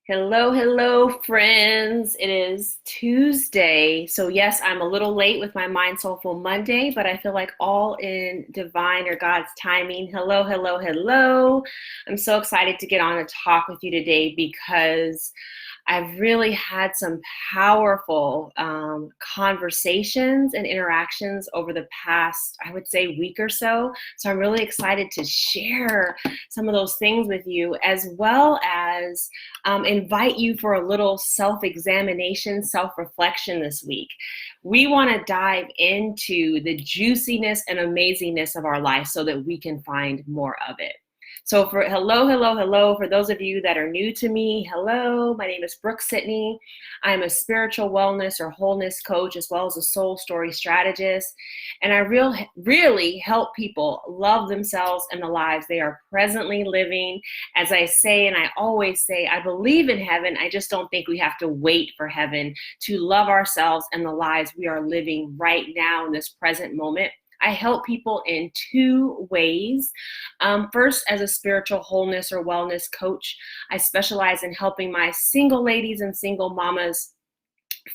Hello, hello, friends. It is Tuesday. So, yes, I'm a little late with my MindSoulful Monday, but I feel like all in divine or God's timing. Hello, hello, hello. I'm so excited to get on and talk with you today because I've really had some powerful conversations and interactions over the past, I would say, week or so. So I'm really excited to share some of those things with you, as well as invite you for a little self-examination, self-reflection this week. We want to dive into the juiciness and amazingness of our life so that we can find more of it. So for hello, hello, hello, for those of you that are new to me, hello, my name is Brooke-Sidney. I'm a spiritual wellness or wholeness coach, as well as a soul story strategist. And I really help people love themselves and the lives they are presently living. As I say, and I always say, I believe in heaven. I just don't think we have to wait for heaven to love ourselves and the lives we are living right now in this present moment. I help people in two ways. First, as a spiritual wholeness or wellness coach, I specialize in helping my single ladies and single mamas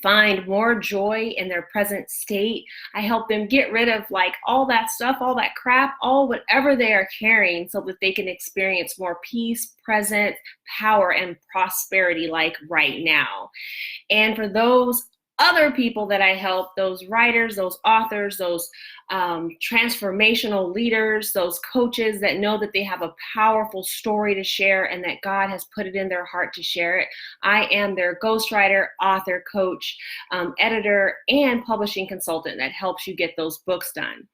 find more joy in their present state. I help them get rid of like all that stuff, all that crap, all whatever they are carrying so that they can experience more peace, presence, power, and prosperity like right now. And for those other people that I help, those writers, those authors, those transformational leaders, those coaches that know that they have a powerful story to share and that God has put it in their heart to share it. I am their ghostwriter, author, coach, editor, and publishing consultant that helps you get those books done.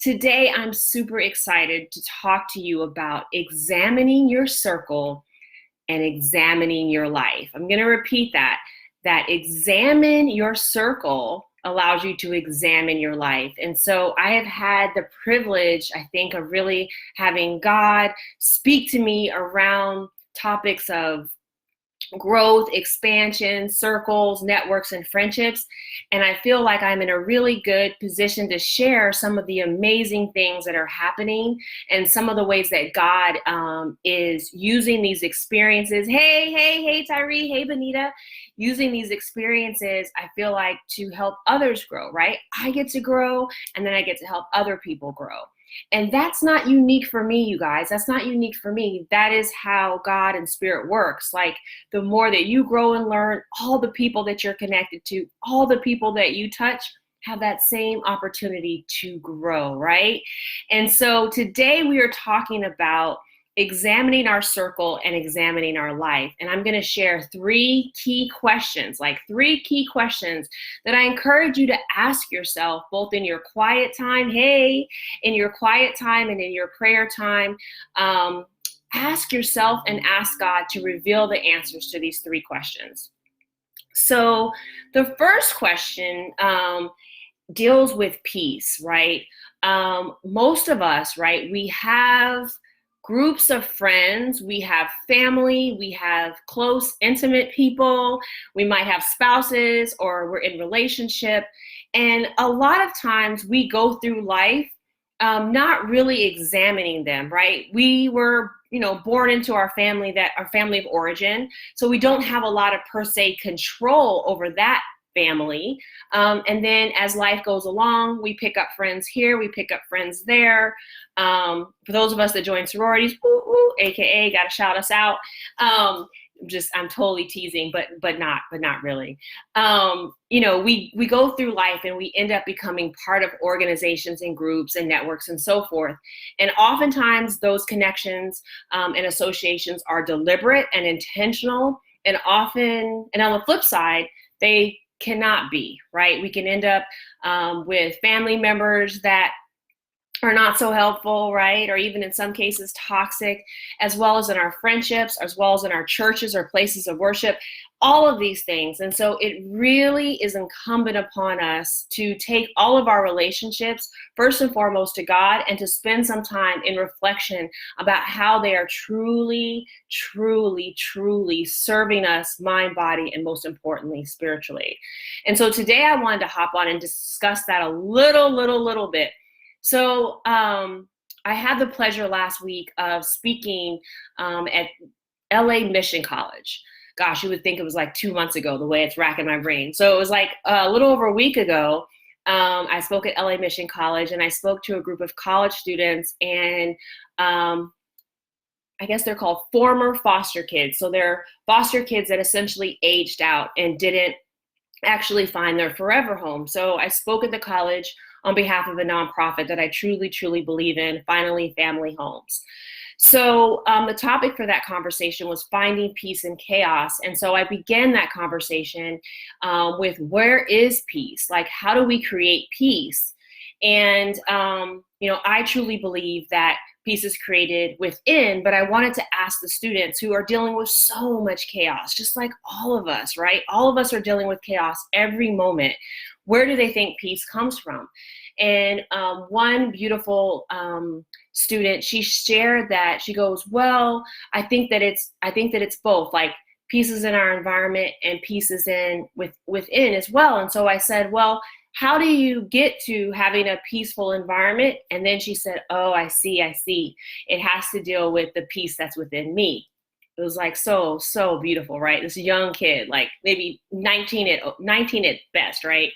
Today, I'm super excited to talk to you about examining your circle and examining your life. I'm going to repeat that examine your circle allows you to examine your life. And so I have had the privilege, I think, of really having God speak to me around topics of growth, expansion, circles, networks, and friendships. And I feel like I'm in a really good position to share some of the amazing things that are happening and some of the ways that God is using these experiences. Hey, Tyree. Hey, Benita. Using these experiences, I feel like, to help others grow, right? I get to grow, and then I get to help other people grow. And that's not unique for me, you guys. That's not unique for me. That is how God and Spirit works. Like, the more that you grow and learn, all the people that you're connected to, all the people that you touch have that same opportunity to grow, right? And so today we are talking about examining our circle and examining our life. And I'm going to share three key questions that I encourage you to ask yourself, both in your quiet time, in your quiet time and in your prayer time. Ask yourself and ask God to reveal the answers to these three questions. So the first question deals with peace, right? Most of us, right, we have groups of friends, we have family, we have close, intimate people, we might have spouses, or we're in relationship. And a lot of times we go through life not really examining them, right? We were, born into our family of origin. So we don't have a lot of per se control over that family. And then as life goes along, we pick up friends here, we pick up friends there. For those of us that join sororities, AKA, gotta shout us out. I'm totally teasing, but not really. We go through life and we end up becoming part of organizations and groups and networks and so forth. And oftentimes those connections and associations are deliberate and intentional, and on the flip side, they cannot be, right? We can end up with family members that are not so helpful, right? Or even in some cases toxic, as well as in our friendships, as well as in our churches or places of worship, all of these things. And so it really is incumbent upon us to take all of our relationships, first and foremost, to God, and to spend some time in reflection about how they are truly, truly, truly serving us, mind, body, and most importantly, spiritually. And so today I wanted to hop on and discuss that a little bit. So I had the pleasure last week of speaking at LA Mission College. gosh, you would think it was like 2 months ago, the way it's racking my brain. So it was like a little over a week ago. I spoke at LA Mission College, and I spoke to a group of college students, and I guess they're called former foster kids. So they're foster kids that essentially aged out and didn't actually find their forever home. So I spoke at the college on behalf of a nonprofit that I truly, truly believe in, Finally Family Homes. So the topic for that conversation was finding peace in chaos. And so I began that conversation with, where is peace? Like, how do we create peace? And, I truly believe that peace is created within, but I wanted to ask the students who are dealing with so much chaos, just like all of us, right? All of us are dealing with chaos every moment. Where do they think peace comes from? And one beautiful student, she shared that, she goes, well, I think that it's both, like peace is in our environment and peace is within as well. And so I said, well, how do you get to having a peaceful environment? And then she said, oh, I see. It has to deal with the peace that's within me. It was like so beautiful, right? This young kid, like maybe 19 at best, right?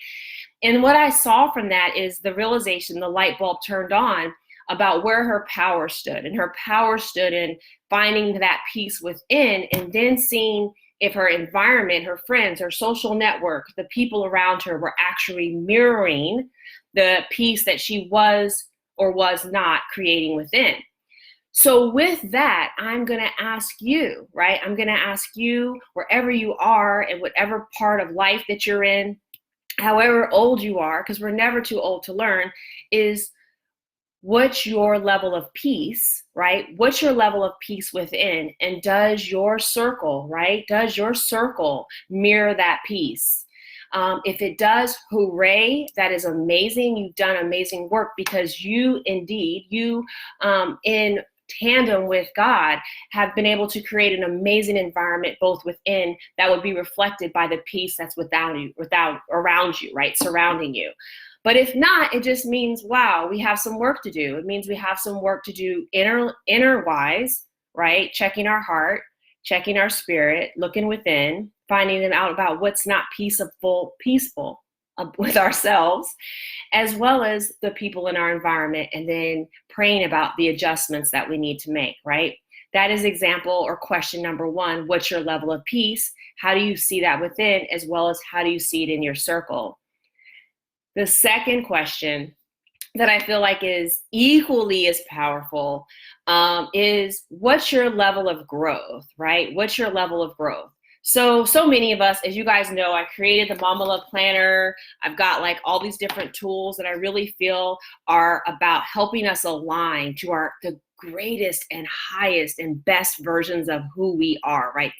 And what I saw from that is the realization, the light bulb turned on about where her power stood. And her power stood in finding that peace within, and then seeing if her environment, her friends, her social network, the people around her were actually mirroring the peace that she was or was not creating within. So with that, I'm going to ask you, right? I'm going to ask you, wherever you are and whatever part of life that you're in, however old you are, because we're never too old to learn, is what's your level of peace, right? What's your level of peace within? And does your circle, right? Does your circle mirror that peace? If it does, hooray, that is amazing. You've done amazing work, because you indeed, in tandem with God, have been able to create an amazing environment both within that would be reflected by the peace that's around you, right? Surrounding you. But if not, it just means, wow, we have some work to do. It means we have some work to do inner wise, right? Checking our heart, checking our spirit, looking within, finding out about what's not peaceful with ourselves, as well as the people in our environment, and then praying about the adjustments that we need to make, right? That is example or question number one. What's your level of peace? How do you see that within, as well as how do you see it in your circle? The second question that I feel like is equally as powerful is, what's your level of growth, right? What's your level of growth? So many of us, as you guys know, I created the Mama Love Planner. I've got like all these different tools that I really feel are about helping us align to the greatest and highest and best versions of who we are, right?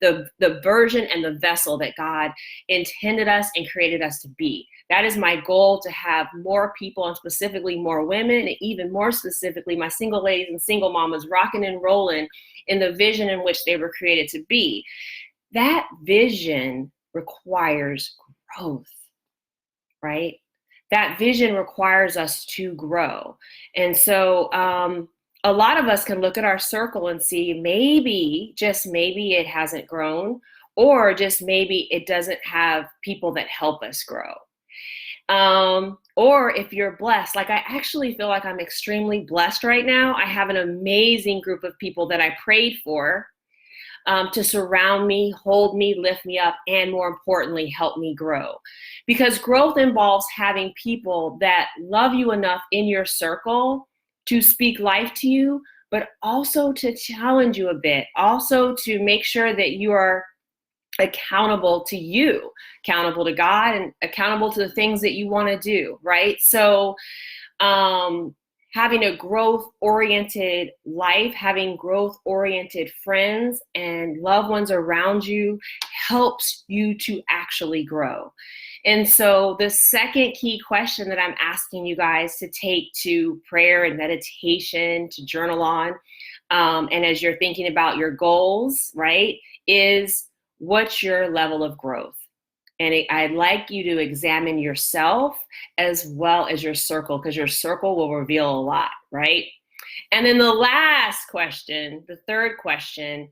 The version and the vessel that God intended us and created us to be. That is my goal, to have more people, and specifically more women, and even more specifically my single ladies and single mamas, rocking and rolling in the vision in which they were created to be. That vision requires growth, right? That vision requires us to grow. And so a lot of us can look at our circle and see, maybe, just maybe, it hasn't grown, or just maybe it doesn't have people that help us grow. Or if you're blessed, like I actually feel like I'm extremely blessed right now. I have an amazing group of people that I prayed for to surround me, hold me, lift me up, and more importantly, help me grow. Because growth involves having people that love you enough in your circle to speak life to you, but also to challenge you a bit, also to make sure that you are accountable to you, accountable to God, and accountable to the things that you want to do, right? So having a growth-oriented life, having growth-oriented friends and loved ones around you helps you to actually grow. And so the second key question that I'm asking you guys to take to prayer and meditation, to journal on, and as you're thinking about your goals, right, is, what's your level of growth? And I'd like you to examine yourself as well as your circle, because your circle will reveal a lot, right? And then the last question, the third question,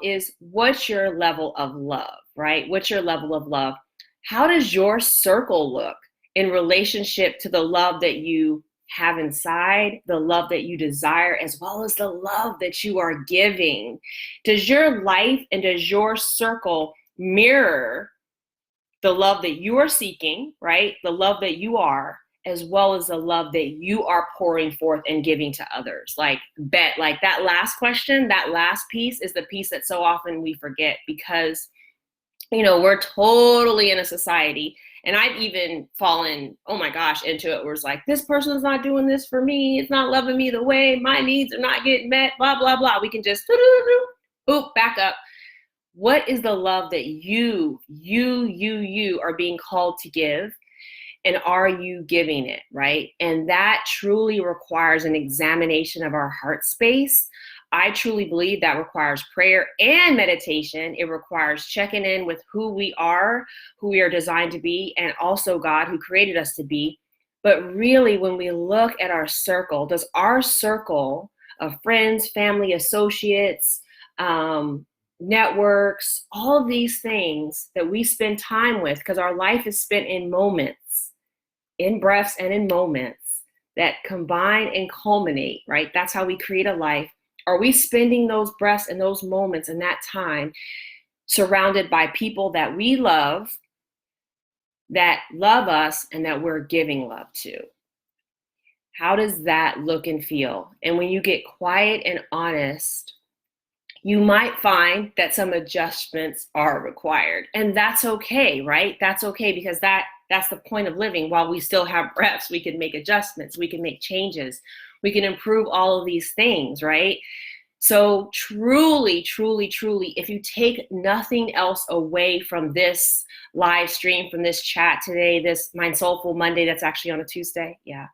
is what's your level of love, right? What's your level of love? How does your circle look in relationship to the love that you have inside, the love that you desire, as well as the love that you are giving? Does your life and does your circle mirror the love that you are seeking, right? The love that you are, as well as the love that you are pouring forth and giving to others. Like that last question, that last piece is the piece that so often we forget because, we're totally in a society, and I've even fallen, oh my gosh, into it where it's like, this person's not doing this for me. It's not loving me the way my needs are not getting met, blah, blah, blah. We can just back up. What is the love that you are being called to give? And are you giving it, right? And that truly requires an examination of our heart space. I truly believe that requires prayer and meditation. It requires checking in with who we are designed to be, and also God who created us to be. But really, when we look at our circle, does our circle of friends, family, associates, networks, all of these things that we spend time with, because our life is spent in moments, in breaths and in moments that combine and culminate, right? That's how we create a life. Are we spending those breaths and those moments and that time surrounded by people that we love, that love us, and that we're giving love to? How does that look and feel? And when you get quiet and honest, you might find that some adjustments are required. And that's okay, right? That's okay, because that's the point of living. While we still have breaths, we can make adjustments, we can make changes, we can improve all of these things, right? So truly, truly, truly, if you take nothing else away from this live stream, from this chat today, this MindSoulful Monday, that's actually on a Tuesday. Yeah.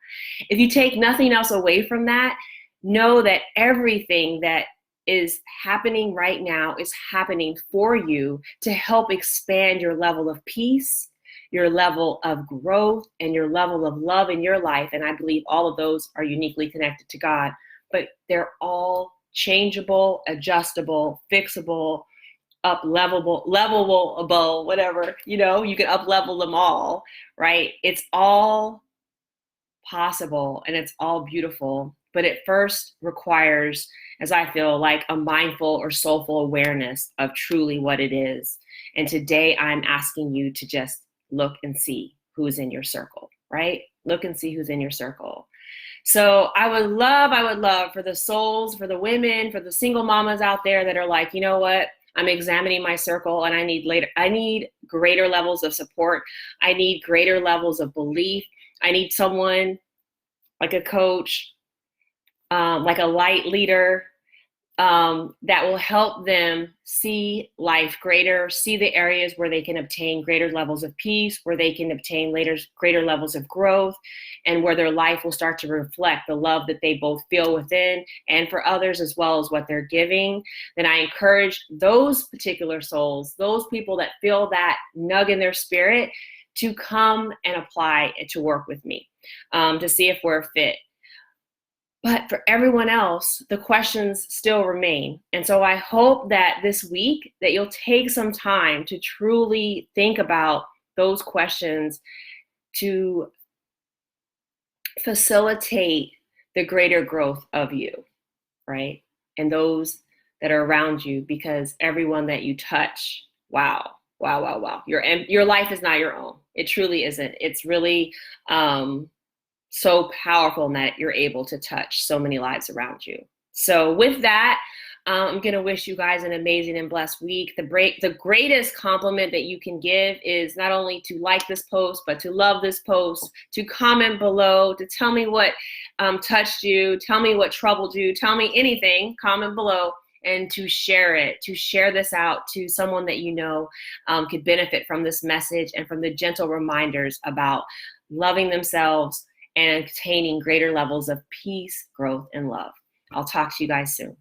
If you take nothing else away from that, know that everything that is happening right now is happening for you to help expand your level of peace, your level of growth, and your level of love in your life. And I believe all of those are uniquely connected to God, but they're all changeable, adjustable, fixable, levelable, whatever, you can up level them all, right? It's all possible and it's all beautiful, but it first requires, as I feel, like a mindful or soulful awareness of truly what it is. And today I'm asking you to just look and see who's in your circle, right? Look and see who's in your circle. So I would love for the souls, for the women, for the single mamas out there that are like, you know what? I'm examining my circle and I need greater levels of support. I need greater levels of belief. I need someone like a coach, like a light leader, that will help them see life greater, see the areas where they can obtain greater levels of peace, where they can obtain greater levels of growth, and where their life will start to reflect the love that they both feel within and for others, as well as what they're giving. Then I encourage those particular souls, those people that feel that nug in their spirit, to come and apply it to work with me, to see if we're a fit. But for everyone else, the questions still remain. And so I hope that this week that you'll take some time to truly think about those questions to facilitate the greater growth of you, right? And those that are around you, because everyone that you touch, wow. Your life is not your own. It truly isn't. It's really, so powerful in that you're able to touch so many lives around you. So with that, I'm going to wish you guys an amazing and blessed week. The greatest compliment that you can give is not only to like this post, but to love this post, to comment below, to tell me what touched you, tell me what troubled you, tell me anything, comment below, and to share this out to someone that you know could benefit from this message and from the gentle reminders about loving themselves and attaining greater levels of peace, growth, and love. I'll talk to you guys soon.